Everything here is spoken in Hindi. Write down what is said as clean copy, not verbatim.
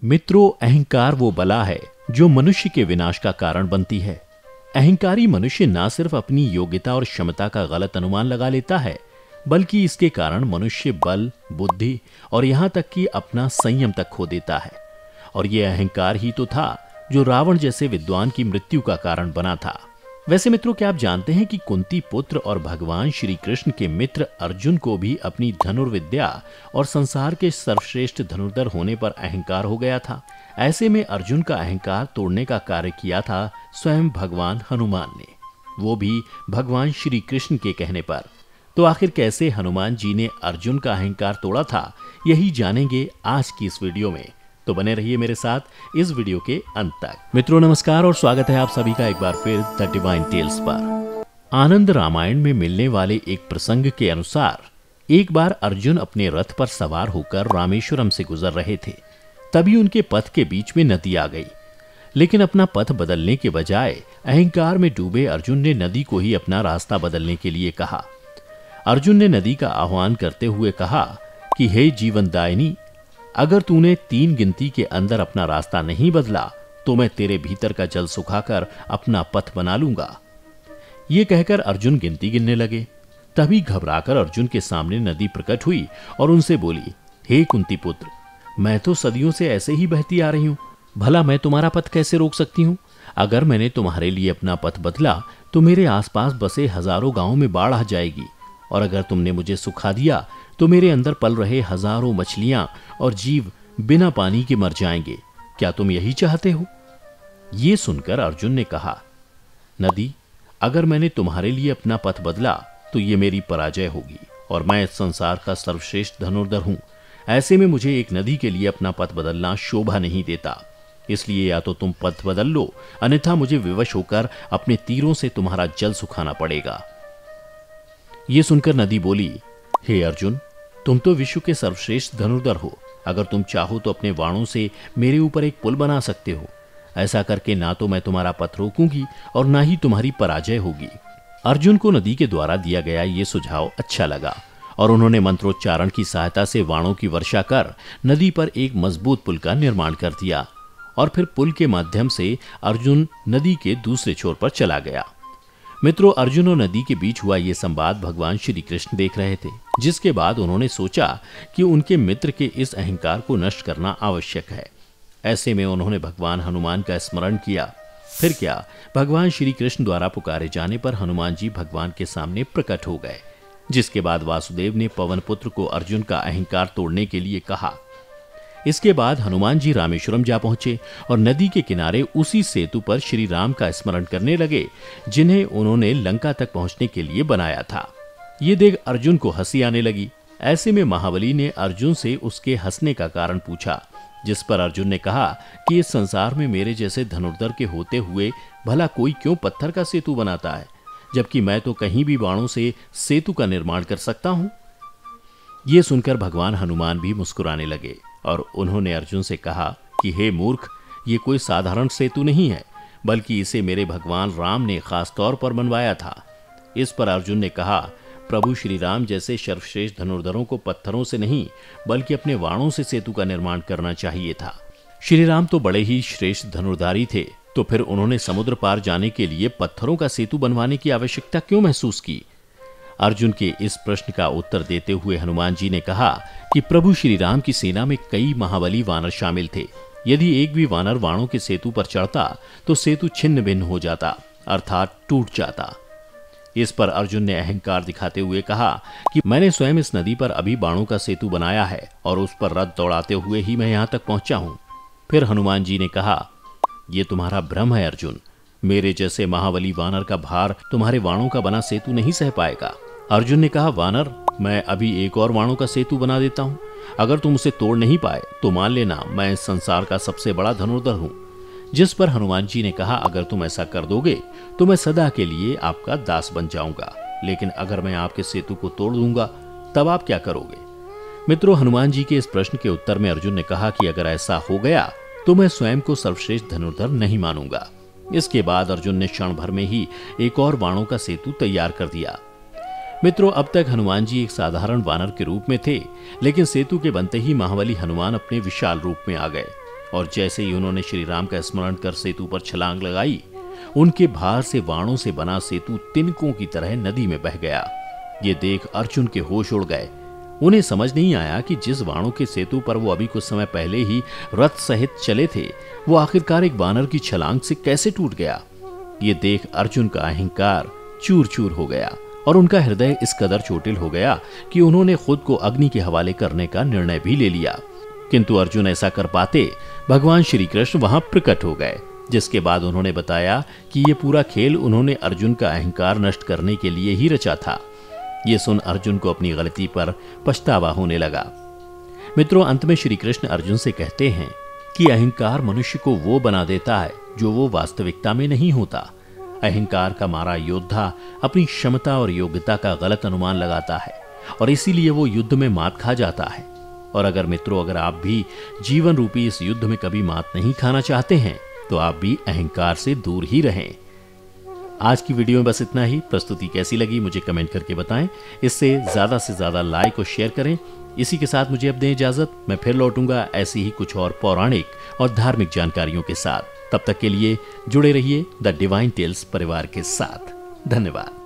मित्रों, अहंकार वो बला है जो मनुष्य के विनाश का कारण बनती है। अहंकारी मनुष्य न सिर्फ अपनी योग्यता और क्षमता का गलत अनुमान लगा लेता है, बल्कि इसके कारण मनुष्य बल, बुद्धि और यहां तक कि अपना संयम तक खो देता है। और यह अहंकार ही तो था जो रावण जैसे विद्वान की मृत्यु का कारण बना था। वैसे मित्रों, क्या आप जानते हैं कि कुंती पुत्र और भगवान श्री कृष्ण के मित्र अर्जुन को भी अपनी धनुर्विद्या और संसार के सर्वश्रेष्ठ धनुर्धर होने पर अहंकार हो गया था। ऐसे में अर्जुन का अहंकार तोड़ने का कार्य किया था स्वयं भगवान हनुमान ने, वो भी भगवान श्री कृष्ण के कहने पर। तो आखिर कैसे हनुमान जी ने अर्जुन का अहंकार तोड़ा था, यही जानेंगे आज की इस वीडियो में। तो बने रहिए मेरे साथ इस वीडियो के अंत तक। मित्रों नमस्कार और स्वागत है आप सभी का एक बार फिर द डिवाइन टेल्स पर। आनंद रामायण में मिलने वाले एक प्रसंग के अनुसार एक बार अर्जुन अपने रथ पर सवार होकर रामेश्वरम से गुजर रहे थे। तभी उनके पथ के बीच में नदी आ गई, लेकिन अपना पथ बदलने के बजाय अहंकार में डूबे अर्जुन ने नदी को ही अपना रास्ता बदलने के लिए कहा। अर्जुन ने नदी का आह्वान करते हुए कहा कि हे जीवनदायिनी, अगर तूने 3 गिनती के अंदर अपना रास्ता नहीं बदला तो मैं तेरे भीतर का जल सुखाकर अपना पथ बना लूंगा। ये कहकर अर्जुन गिनती गिनने लगे। तभी घबराकर अर्जुन के सामने नदी प्रकट हुई और उनसे बोली, हे कुंती पुत्र, मैं तो सदियों से ऐसे ही बहती आ रही हूं, भला मैं तुम्हारा पथ कैसे रोक सकती हूं? अगर मैंने तुम्हारे लिए अपना पथ बदला तो मेरे आसपास बसे हजारों गांवों में बाढ़ आ जाएगी, और अगर तुमने मुझे सुखा दिया तो मेरे अंदर पल रहे हजारों मछलियां और जीव बिना पानी के मर जाएंगे। क्या तुम यही चाहते हो? ये सुनकर अर्जुन ने कहा, नदी, अगर मैंने तुम्हारे लिए अपना पथ बदला तो ये मेरी पराजय होगी, और मैं इस संसार का सर्वश्रेष्ठ धनुर्धर हूं। ऐसे में मुझे एक नदी के लिए अपना पथ बदलना शोभा नहीं देता। इसलिए या तो तुम पथ बदल लो, अन्यथा मुझे विवश होकर अपने तीरों से तुम्हारा जल सुखाना पड़ेगा। ये सुनकर नदी बोली, हे अर्जुन, तुम तो विश्व के सर्वश्रेष्ठ धनुर्धर हो। अगर तुम चाहो तो अपने बाणों से मेरे ऊपर एक पुल बना सकते हो। ऐसा करके ना तो मैं तुम्हारा पथ रोकूंगी और ना ही तुम्हारी पराजय होगी। अर्जुन को नदी के द्वारा दिया गया ये सुझाव अच्छा लगा और उन्होंने मंत्रोच्चारण की सहायता से बाणों की वर्षा कर नदी पर एक मजबूत पुल का निर्माण कर दिया, और फिर पुल के माध्यम से अर्जुन नदी के दूसरे छोर पर चला गया। मित्रों, अर्जुन और नदी के बीच हुआ ये संवाद भगवान श्री कृष्ण देख रहे थे, जिसके बाद उन्होंने सोचा कि उनके मित्र के इस अहंकार को नष्ट करना आवश्यक है। ऐसे में उन्होंने भगवान हनुमान का स्मरण किया। फिर क्या, भगवान श्री कृष्ण द्वारा पुकारे जाने पर हनुमान जी भगवान के सामने प्रकट हो गए, जिसके बाद वासुदेव ने पवन पुत्र को अर्जुन का अहंकार तोड़ने के लिए कहा। इसके बाद हनुमान जी रामेश्वरम जा पहुंचे और नदी के किनारे उसी सेतु पर श्री राम का स्मरण करने लगे, जिन्हें उन्होंने लंका तक पहुंचने के लिए बनाया था। ये देख अर्जुन को हंसी आने लगी। ऐसे में महाबली ने अर्जुन से उसके हंसने का कारण पूछा, जिस पर अर्जुन ने कहा कि इस संसार में मेरे जैसे धनुर्धर के होते हुए भला कोई क्यों पत्थर का सेतु बनाता है, जबकि मैं तो कहीं भी बाणों से सेतु का निर्माण कर सकता हूं। ये सुनकर भगवान हनुमान भी मुस्कुराने लगे और उन्होंने अर्जुन से कहा कि हे मूर्ख, ये कोई साधारण सेतु नहीं है, बल्कि इसे मेरे भगवान राम ने खास तौर पर बनवाया था। इस पर अर्जुन ने कहा, प्रभु श्री राम जैसे सर्वश्रेष्ठ धनुर्धरों को पत्थरों से नहीं बल्कि अपने बाणों से सेतु का निर्माण करना चाहिए था। श्री राम तो बड़े ही श्रेष्ठ धनुर्धारी थे, तो फिर उन्होंने समुद्र पार जाने के लिए पत्थरों का सेतु बनवाने की आवश्यकता क्यों महसूस की? अर्जुन के इस प्रश्न का उत्तर देते हुए हनुमान जी ने कहा कि प्रभु श्री राम की सेना में कई महाबली वानर शामिल थे। यदि एक भी वानर बाणों के सेतु पर चढ़ता तो सेतु छिन्न भिन्न हो जाता, अर्थात टूट जाता। इस पर अर्जुन ने अहंकार दिखाते हुए कहा कि मैंने स्वयं इस नदी पर अभी बाणों का सेतु बनाया है और उस पर रथ दौड़ाते हुए ही मैं यहां तक पहुंचा हूं। फिर हनुमान जी ने कहा, यह तुम्हारा भ्रम है अर्जुन, मेरे जैसे महाबली वानर का भार तुम्हारे बाणों का बना सेतु नहीं सह पाएगा। अर्जुन ने कहा, वानर, मैं अभी एक और बाणों का सेतु बना देता हूं। अगर तुम उसे तोड़ नहीं पाए तो मान लेना मैं इस संसार का सबसे बड़ा धनुर्धर हूं। जिस पर हनुमान जी ने कहा, अगर तुम ऐसा कर दोगे तो मैं सदा के लिए आपका दास बन जाऊंगा, लेकिन अगर मैं आपके सेतु को तोड़ दूंगा तब आप क्या करोगे? मित्रों, हनुमान जी के इस प्रश्न के उत्तर में अर्जुन ने कहा कि अगर ऐसा हो गया तो मैं स्वयं को सर्वश्रेष्ठ धनुर्धर नहीं मानूंगा। इसके बाद अर्जुन ने क्षण भर में ही एक और बाणों का सेतु तैयार कर दिया। मित्रों, अब तक हनुमान जी एक साधारण वानर के रूप में थे, लेकिन सेतु के बनते ही महाबली हनुमान अपने विशाल रूप में आ गए और जैसे ही उन्होंने श्री राम का स्मरण कर सेतु पर छलांग लगाई, उनके भार से बाणों से बना सेतु तिनकों की तरह नदी में बह गया। ये देख अर्जुन के होश उड़ गए। उन्हें समझ नहीं आया कि जिस बाणों के सेतु पर वो अभी कुछ समय पहले ही रथ सहित चले थे, वो आखिरकार एक बानर की छलांग से कैसे टूट गया। ये देख अर्जुन का अहंकार चूर चूर हो गया और उनका हृदय इस कदर चोटिल हो गया कि उन्होंने खुद को अग्नि के हवाले करने का निर्णय भी ले लिया। किंतु अर्जुन ऐसा कर पाते, भगवान श्री कृष्ण वहां प्रकट हो गए, जिसके बाद उन्होंने बताया कि ये पूरा खेल उन्होंने अर्जुन का अहंकार नष्ट करने के लिए ही रचा था। ये सुन अर्जुन को अपनी गलती पर पछतावा होने लगा। मित्रों, अंत में श्री कृष्ण अर्जुन से कहते हैं कि अहंकार मनुष्य को वो बना देता है जो वो वास्तविकता में नहीं होता। अहंकार का मारा योद्धा अपनी क्षमता और योग्यता का गलत अनुमान लगाता है और इसीलिए वो युद्ध में मात खा जाता है। और अगर मित्रों, अगर आप भी जीवन रूपी इस युद्ध में कभी मात नहीं खाना चाहते हैं, तो आप भी अहंकार से दूर ही रहें। आज की वीडियो में बस इतना ही। प्रस्तुति कैसी लगी मुझे कमेंट करके बताएं। इससे से ज्यादा लाइक और शेयर करें। इसी के साथ मुझे अब दें इजाजत। मैं फिर लौटूंगा ऐसी ही कुछ और पौराणिक और धार्मिक जानकारियों के साथ। तब तक के लिए जुड़े रहिए द डिवाइन टेल्स परिवार के साथ। धन्यवाद।